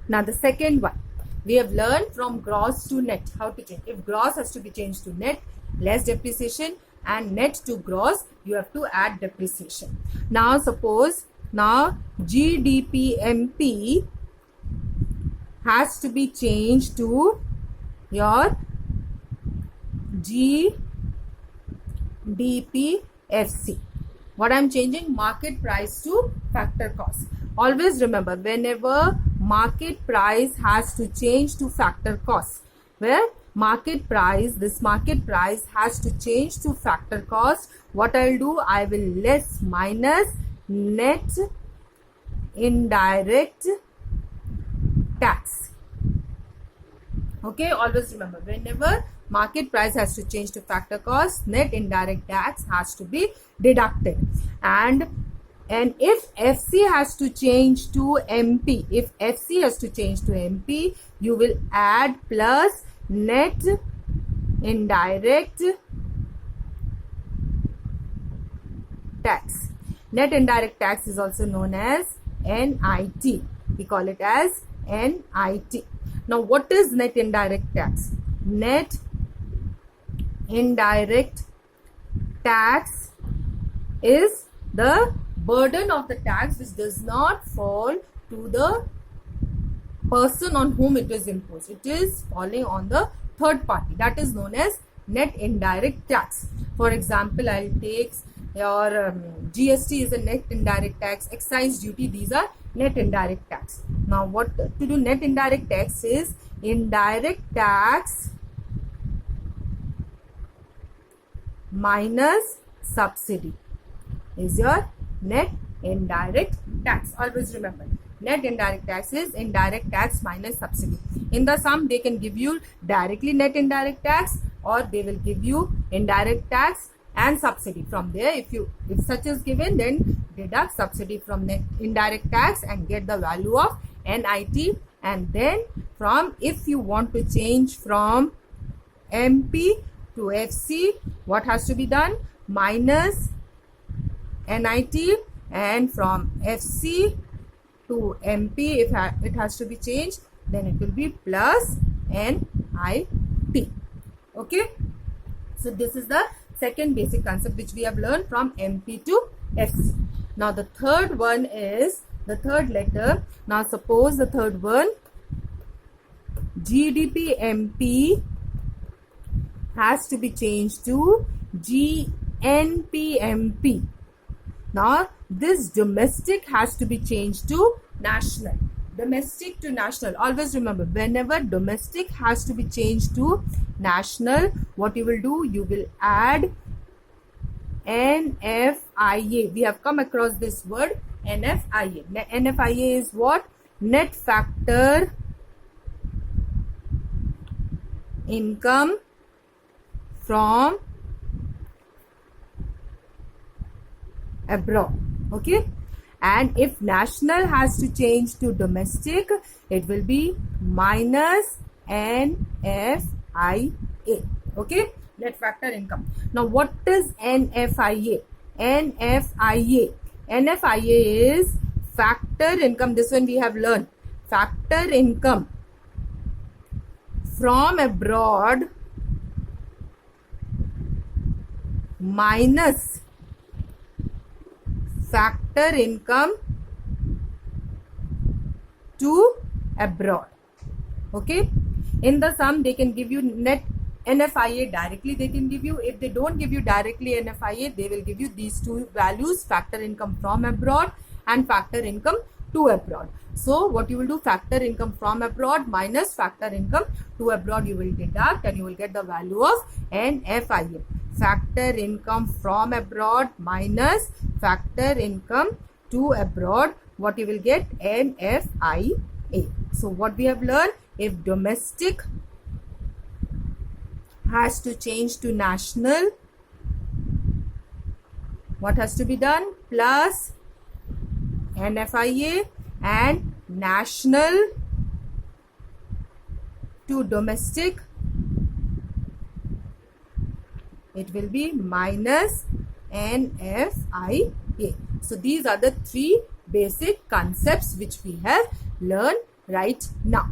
Now the second one, we have learned from gross to net how to change. If gross has to be changed to net, less depreciation, and net to gross, you have to add depreciation. Now suppose now GDPMP has to be changed to your GDPFC. What I'm changing? Market price to factor cost. Always remember, whenever market price has to change to factor cost, where market price, this market price has to change to factor cost, what I'll do, I will less minus net indirect tax. Okay, always remember, whenever market price has to change to factor cost, net indirect tax has to be deducted. And if FC has to change to MP, if FC has to change to MP, you will add plus net indirect tax. Net indirect tax is also known as NIT. We call it as NIT. Now, what is net indirect tax? Net indirect tax is the burden of the tax which does not fall to the person on whom it is imposed. It is falling on the third party. That is known as net indirect tax. For example, I'll take your GST is a net indirect tax, excise duty, these are net indirect tax. Now, what to do? Net indirect tax is indirect tax minus subsidy is your net indirect tax. Always remember, net indirect tax is indirect tax minus subsidy. In the sum, they can give you directly net indirect tax, or they will give you indirect tax and subsidy. From there, if such is given, then deduct subsidy from net indirect tax and get the value of NIT. And then if you want to change from MP to FC, what has to be done? Minus NIT, and from FC to MP, if it has to be changed, then it will be plus NIT. Okay, so this is the second basic concept which we have learned from MP to FC. Now the third one is the third letter. Now suppose the third one, GDPMP has to be changed to GNPMP. Now this domestic has to be changed to national. Domestic to national. Always remember, whenever domestic has to be changed to national, what you will do? You will add NFIA. We have come across this word NFIA. NFIA is what? Net factor income from abroad. Okay, and if national has to change to domestic, it will be minus NFIA. Okay, net factor income. Now what is NFIA? NFIA is factor income. This one we have learned. Factor income from abroad minus factor income to abroad. Okay, in the sum they can give you net NFIA directly, they can give you. If they don't give you directly NFIA, they will give you these two values, factor income from abroad and factor income to abroad. So what you will do? Factor income from abroad minus factor income to abroad, you will deduct and you will get the value of NFIA. Factor income from abroad minus factor income to abroad, what you will get? NFIA. So what we have learned, if domestic has to change to national, what has to be done? Plus NFIA, and national to domestic, it will be minus NFIA. So these are the three basic concepts which we have learned right now.